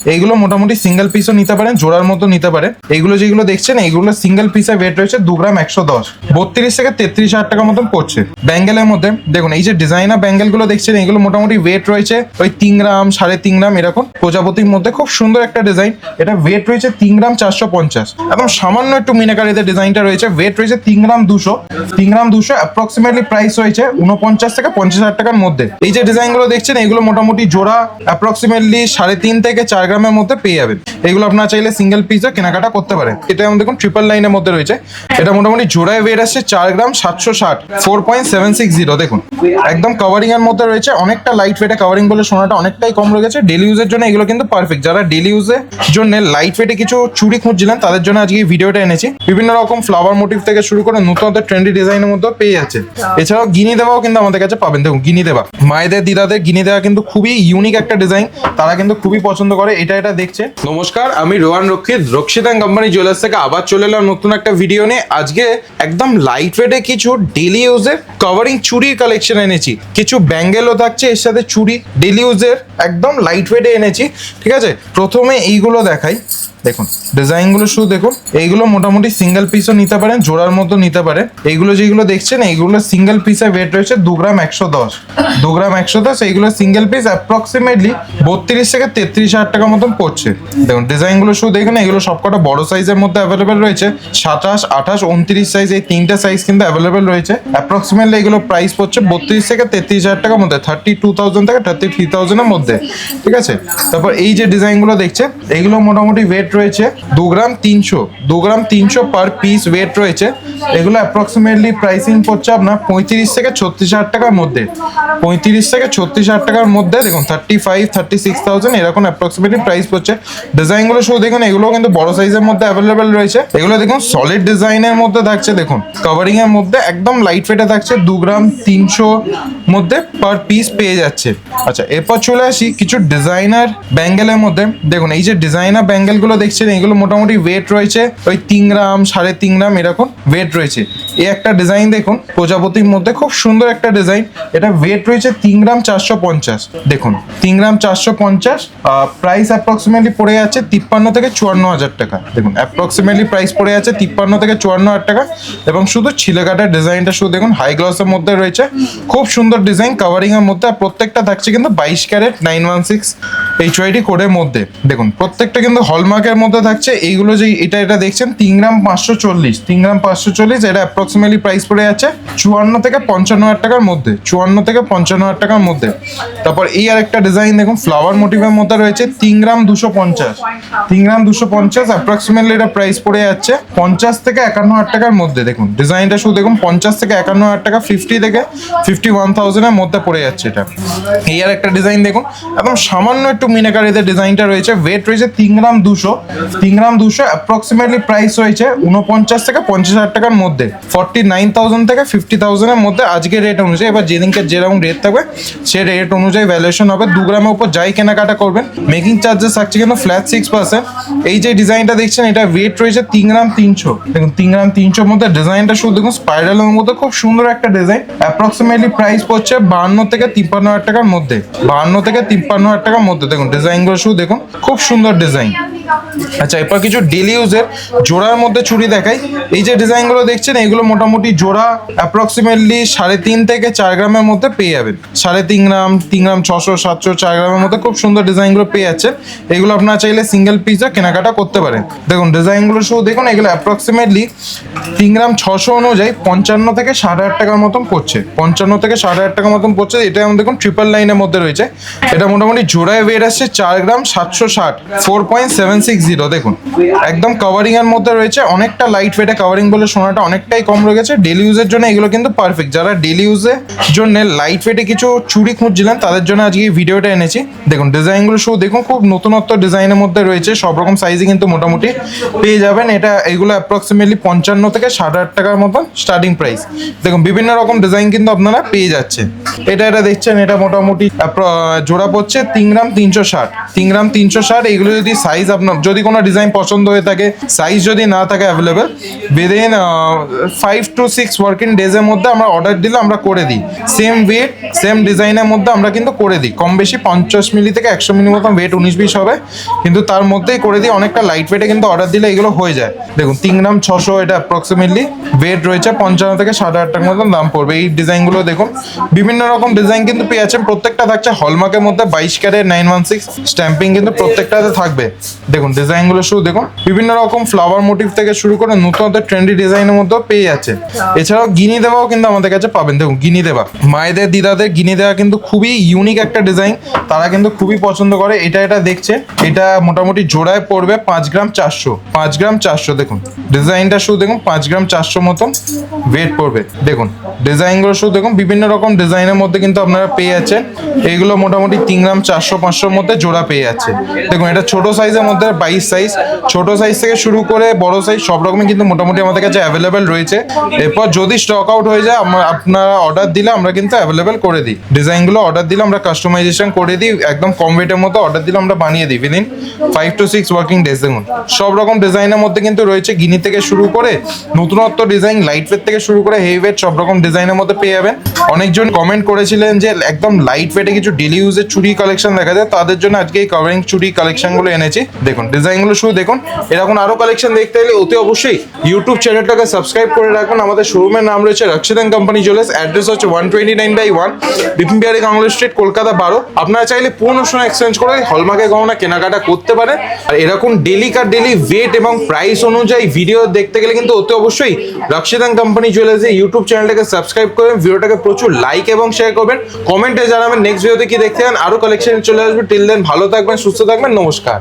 এইগুলো মোটামুটি সিঙ্গেল পিসও নিতে পারেন, জোড়ার মতো নিতে পারেন। এইগুলো যেগুলো দেখছেন এইগুলো সিঙ্গেল পিসের ওয়েট রয়েছে 2 গ্রাম 110, 32 থেকে 33 হাজার টাকার মতন পড়ছে। ব্যাঙ্গেলের মধ্যে দেখুন এই যে ডিজাইনার ব্যাঙ্গেল গুলো দেখছেন এইগুলো মোটামুটি ওয়েট রয়েছে ওই 3 গ্রাম 3.5 গ্রাম এরকম। প্রজাপতির মধ্যে খুব সুন্দর একটা ডিজাইন, এটা ওয়েট রয়েছে 3 গ্রাম 450, এবং সামান্য একটু মিনাকারিতে ডিজাইনটা রয়েছে, ওয়েট রয়েছে 3 গ্রাম 200, 3 গ্রাম 200, অ্যাপ্রক্সিমেটলি প্রাইস রয়েছে 49 থেকে 50 হাজার টাকার মধ্যে। এই যে ডিজাইন গুলো দেখছেন এগুলো মোটামুটি জোড়া অ্যাপ্রক্সিমেটলি 3.5 থেকে 4 গ্রামের মধ্যে পেয়ে যাবেন। এগুলো আপনারা চাইলে সিঙ্গেল পিসও কেনাকাটা করতে পারেন। এটা যেমন দেখুন ট্রিপল লাইনের মধ্যে রয়েছে, এটা মোটামুটি জোড়ায় ওয়েট আসছে 4 গ্রাম 760, 4.760 দেখুন একদম কভারিং এর মধ্যে রয়েছে। অনেকটা লাইট ওয়েটে কভারিং বলে সোনাটা অনেকটাই কম রয়েছে। ডেলি ইউজের জন্য এগুলো কিন্তু পারফেক্ট। যারা ডেলি ইউজের জন্য লাইট ওয়েটে কিছু চুড়ি খুঁজছিলেন তাদের জন্য আজকে এই ভিডিওটা এনেছি। বিভিন্ন রকম ফ্লাওয়ার মোটিভ থেকে শুরু করে নতুন ট্রেন্ডি ডিজাইনের মধ্যে পেয়ে যাচ্ছে। এছাড়াও গিনি দেওয়াও কিন্তু আমাদের কাছে পাবেন। দেখুন গিনি দেওয়া, মায়েদের দিদাদের গিনি দেওয়া কিন্তু খুবই ইউনিক একটা ডিজাইন, তারা কিন্তু খুবই পছন্দ করে। এটা দেখছে। নমস্কার, আমি রোহান রক্ষিত, রক্ষিত অ্যান্ড কোম্পানি জুয়েলার্স থেকে আবার চলে এলাম নতুন একটা ভিডিও নিয়ে। আজকে একদম লাইট ওয়েটে কিছু ডেলি ইউজের কভারিং চুড়ির কালেকশন এনেছি। কিছু ব্যাঙ্গেলও থাকছে এর সাথে চুড়ি, ডেলি ইউজের একদম লাইট ওয়েটে এনেছি। ঠিক আছে, প্রথমে এইগুলো দেখাই। দেখুন ডিজাইনগুলো শুধু দেখুন, এইগুলো মোটামুটি সিঙ্গেল পিসও নিতে পারেন, জোড়ার মতো নিতে পারেন। এইগুলো যেগুলো দেখছেন এইগুলো সিঙ্গেল পিসের ওয়েট রয়েছে 2 গ্রাম 110, 2 গ্রাম 110। এইগুলো সিঙ্গেল পিস অ্যাপ্রক্সিমেটলি 32 থেকে 33 হাজার টাকার মতন পড়ছে। দেখুন ডিজাইনগুলো শুধু দেখুন, এগুলো সবকটা বড় সাইজের মধ্যে অ্যাভেলেবেল রয়েছে। 27, 28, 29 সাইজ, এই তিনটে সাইজ কিন্তু অ্যাভেলেবেল রয়েছে। অ্যাপ্রক্সিমেটলি এগুলো প্রাইস পড়ছে 32 থেকে 33 হাজার টাকার মধ্যে, 32,000 থেকে 33,000 এর মধ্যে। ঠিক আছে, তারপর এই যে ডিজাইনগুলো দেখছেন এইগুলো মোটামুটি ওয়েট রয়েছে 2 গ্রাম 300, 2 গ্রাম 300 পার পিস ওয়েট রয়েছে। এগুলো অ্যাপ্রক্সিমেটলি প্রাইসিং পড়ছে আপনার 35 থেকে 36 হাজার টাকার মধ্যে, 35 থেকে 36 হাজার টাকার মধ্যে। দেখুন 35, 36,000 এরকম অ্যাপ্রক্সিমেটলি প্রাইস পড়ছে। ডিজাইনগুলো শুধু দেখুন, এগুলো কিন্তু বড় সাইজের মধ্যে অ্যাভেলেবেল রয়েছে। এগুলো দেখুন সলিড ডিজাইনের মধ্যে থাকছে, দেখুন কভারিং এর মধ্যে একদম লাইট ওয়েটে থাকছে, 2 গ্রাম 300 মধ্যে পার পিস পেয়ে যাচ্ছে। আচ্ছা, এরপর চলে আসি কিছু ডিজাইনার ব্যাঙ্গেলের মধ্যে। দেখুন এই যে ডিজাইনার ব্যাঙ্গেল গুলো দেখছেন এগুলো মোটামুটি ওয়েট রয়েছে ওই 3 গ্রাম 3.5 গ্রাম এরকম ওয়েট রয়েছে। এই একটা ডিজাইন দেখুন প্রজাপতির মধ্যে, খুব সুন্দর একটা ডিজাইন। এটা ওয়েট রয়েছে 3 গ্রাম 450, দেখুন 3 গ্রাম 450। প্রাইস অ্যাপ্রক্সিমেটলি পড়ে যাচ্ছে 53 থেকে 54 হাজার টাকা। দেখুন অ্যাপ্রক্সিমেটলি প্রাইস পড়ে যাচ্ছে 53 থেকে 54 হাজার টাকা। এবং শুধু ছিলেকাটার ডিজাইনটা শুধু দেখুন হাই গ্লসের মধ্যে রয়েছে, খুব সুন্দর ডিজাইন কভারিং এর মধ্যে। আর প্রত্যেকটা থাকছে কিন্তু 22 ক্যারেট 916 HYD কোডের মধ্যে। দেখুন প্রত্যেকটা কিন্তু হলমার্কের মধ্যে থাকছে। এইগুলো যে এটা দেখছেন 3 গ্রাম 540, 3 গ্রাম 540, এটা অ্যাপ্রক্সিমেটলি প্রাইস পড়ে যাচ্ছে 54 থেকে 55 হাজার টাকার মধ্যে, 54 থেকে 55 হাজার টাকার মধ্যে। তারপর এই আর একটা ডিজাইন দেখুন ফ্লাওয়ার মোটিভের মধ্যে রয়েছে 3 গ্রাম 250, 3 গ্রাম 250, অ্যাপ্রক্সিমেটলি এটা প্রাইস পড়ে যাচ্ছে 50 থেকে 51 হাজার টাকার মধ্যে। দেখুন ডিজাইনটা শুধু দেখুন 50 থেকে 51 হাজার টাকা, 50 থেকে 51,000 এর মধ্যে পড়ে যাচ্ছে এটা। এই আর একটা ডিজাইন দেখুন একদম সামান্য একটু মিনাকারিতে ডিজাইনটা রয়েছে, ওয়েট রয়েছে 3 গ্রাম 200, 3 গ্রাম 200, অ্যাপ্রক্সিমেটলি প্রাইস রয়েছে 49 থেকে 50 হাজার টাকার মধ্যে, 49,000 থেকে 50,000 এর মধ্যে আজকের রেট অনুযায়ী। এবার যেদিনকে যেরকম রেট থাকবে সে রেট অনুযায়ী ভ্যালুয়েশন হবে। 2 গ্রামের উপর যাই কেনাকাটা করবেন মেকিং চার্জেস থাকছে কিন্তু ফ্ল্যাট 6%। এই যে ডিজাইনটা দেখছেন এটা ওয়েট রয়েছে 3 গ্রাম 300, দেখুন 3 গ্রাম 300 মধ্যে ডিজাইনটা শুধু দেখুন স্পাইরালের মধ্যে, খুব সুন্দর একটা ডিজাইন। অ্যাপ্রক্সিমেটলি প্রাইস পড়ছে 52 থেকে 53 হাজার টাকার মধ্যে, 52 থেকে 53 হাজার টাকার মধ্যে। দেখুন ডিজাইনগুলো শুধু দেখুন, খুব সুন্দর ডিজাইন। আচ্ছা, এরপর কিছু ডেলি ইউজের জোড়ার মধ্যে চুড়ি দেখাই। এই যে ডিজাইনগুলো দেখছেন এগুলো মোটামুটি জোড়া অ্যাপ্রক্সিমেটলি 3.5 থেকে 4 গ্রামের মধ্যে পেয়ে যাবেন। 3.5 গ্রাম, 3 গ্রাম 600, 700, 4 গ্রামের মধ্যে খুব সুন্দর ডিজাইনগুলো পেয়ে যাচ্ছেন। এগুলো আপনারা চাইলে সিঙ্গেল পিসও কেনাকাটা করতে পারেন। দেখুন ডিজাইনগুলো শুধু দেখুন, এগুলো অ্যাপ্রক্সিমেটলি 3 গ্রাম 600 অনুযায়ী 55 থেকে 60 হাজার টাকার মতন পড়ছে, 55 থেকে 60 হাজার টাকার মতন পড়ছে। এটা যেমন দেখুন ট্রিপল লাইনের মধ্যে রয়েছে। এটা মোটামুটি জোড়ায় ওয়েট আসছে 4 গ্রাম 760, 4.760 দেখুন একদম কভারিং এর মধ্যে রয়েছে। অনেকটা লাইট ওয়েটে কভারিং বলে সোনাটা অনেকটাই কম রয়েছে। ডেলি ইউজের জন্য এগুলো কিন্তু পারফেক্ট। যারা ডেলি ইউজের জন্য লাইট ওয়েটে কিছু চুড়ি খুঁজছিলেন তাদের জন্য আজকে এই ভিডিওটা এনেছি। দেখুন ডিজাইনগুলো শুধু দেখুন, খুব নতুনত্ব ডিজাইনের মধ্যে রয়েছে। সব রকম সাইজে কিন্তু মোটামুটি পেয়ে যাবেন। এটা এগুলো অ্যাপ্রক্সিমেটলি 55 থেকে 60 হাজার টাকার মতন স্টার্টিং প্রাইস। দেখুন বিভিন্ন রকম ডিজাইন কিন্তু আপনারা পেয়ে যাচ্ছে। এটা দেখছেন এটা মোটামুটি জোড়া পড়ছে 3 গ্রাম 360, 3 গ্রাম 360। এগুলো যদি সাইজ আপনার যদি যদি কোনো ডিজাইন পছন্দ হয়ে থাকে, সাইজ যদি না থাকে অ্যাভেলেবেল, উইদিন 5 to 6 ওয়ার্কিং ডেজের মধ্যে আমরা অর্ডার দিলে আমরা করে দিই। সেম ওয়েট সেম ডিজাইনের মধ্যে আমরা কিন্তু করে দিই। কম বেশি 50 মিলি থেকে 100 মিলি মতন ওয়েট 19-20 হবে, কিন্তু তার মধ্যেই করে দিই। অনেকটা লাইট ওয়েটে কিন্তু অর্ডার দিলে এগুলো হয়ে যায়। দেখুন 3 গ্রাম 600 এটা অ্যাপ্রক্সিমেটলি ওয়েট রয়েছে, 55 থেকে 8.5 টাকার মতন দাম পড়বে। এই ডিজাইনগুলো দেখুন, বিভিন্ন রকম ডিজাইন কিন্তু পেয়ে যাচ্ছেন। প্রত্যেকটা থাকছে হলমার্কের মধ্যে, 22 ক্যারেট 916 স্ট্যাম্পিং কিন্তু প্রত্যেকটাতে থাকবে। দেখুন ডিজাইনগুলো শুধু দেখুন, বিভিন্ন রকম ফ্লাওয়ার মোটিভ থেকে শুরু করে নতুন ট্রেন্ডি ডিজাইনের মধ্যেও পেয়ে যাচ্ছে। এছাড়াও গিনি দেওয়াও কিন্তু আমাদের কাছে পাবেন। দেখুন গিনি দেওয়া, মায়েদের দিদাদের গিনি দেওয়া কিন্তু খুবই ইউনিক একটা ডিজাইন, তারা কিন্তু খুবই পছন্দ করে। এটা দেখছে, এটা মোটামুটি জোড়ায় পড়বে 5 গ্রাম 400, 5 গ্রাম 400। দেখুন ডিজাইনটা শুধু দেখুন, 5 গ্রাম 400 মতন ওয়েট পড়বে। দেখুন ডিজাইনগুলো শুধু দেখুন, বিভিন্ন রকম ডিজাইনের মধ্যে কিন্তু আপনারা পেয়ে যাচ্ছেন। এইগুলো মোটামুটি 3 গ্রাম 400-500 মধ্যে জোড়া পেয়ে যাচ্ছে। দেখুন এটা ছোট সাইজের মধ্যে 22 সাইজ, ছোট সাইজ থেকে শুরু করে বড় সাইজ সব রকমই কিন্তু মোটামুটি আমাদের কাছে অ্যাভেলেবেল রয়েছে। এরপর যদি স্টক আউট হয়ে যায়, আপনারা অর্ডার দিলে আমরা কিন্তু অ্যাভেলেবেল করে দিই। ডিজাইনগুলো অর্ডার দিলে আমরা কাস্টমাইজেশন করে দিই, একদম কম ওয়েটের মধ্যে অর্ডার দিলে আমরা বানিয়ে দিই উইদিন 5 to 6 ওয়ার্কিং ডেজ। দেখুন সব রকম ডিজাইনের মধ্যে কিন্তু রয়েছে, গিনি থেকে শুরু করে নতুনত্ব ডিজাইন, লাইট ওয়েট থেকে শুরু করে হেভি ওয়েট সব রকম ডিজাইনের মধ্যে পেয়ে যাবেন। অনেকজন কমেন্ট করেছিলেন যে একদম লাইট ওয়েটে কিছু ডেলি ইউজের চুড়ি কালেকশন দেখা যায়, তাদের জন্য আজকে এই কভারিং চুড়ি কালেকশনগুলো এনেছি। দেখুন ডিজাইনগুলো শুধু দেখুন। এরকম আরো কালেকশন দেখতে হলে অতি অবশ্যই ইউটিউব চ্যানেলটাকে সাবস্ক্রাইব করে রাখুন। আমাদের শোরুমের নাম রয়েছে রক্ষিতান কোম্পানি জুয়েলার্স, অ্যাড্রেস হচ্ছে 129/1 বিপিন বিহারী কাঙ্গুলি স্ট্রিট, কলকাতা 12। আপনারা চাইলে পুরনো সোনা এক্সচেঞ্জ করে হলমার্কের গহনা কেনাকাটা করতে পারেন। আর এরকম ডেলি ওয়েট এবং প্রাইস অনুযায়ী ভিডিও দেখতে গেলে কিন্তু অতি অবশ্যই রক্ষিতান কোম্পানি জুয়েলার্স এর ইউটিউব চ্যানেলটাকে সাবস্ক্রাইব করবেন, ভিডিওটাকে প্রচুর লাইক এবং শেয়ার করবেন, কমেন্টে জানাবেন নেক্সট ভিডিওতে কি দেখতে চান। আরো কালেকশন চলে আসবে। টিল দেন ভালো থাকবেন, সুস্থ থাকবেন, নমস্কার।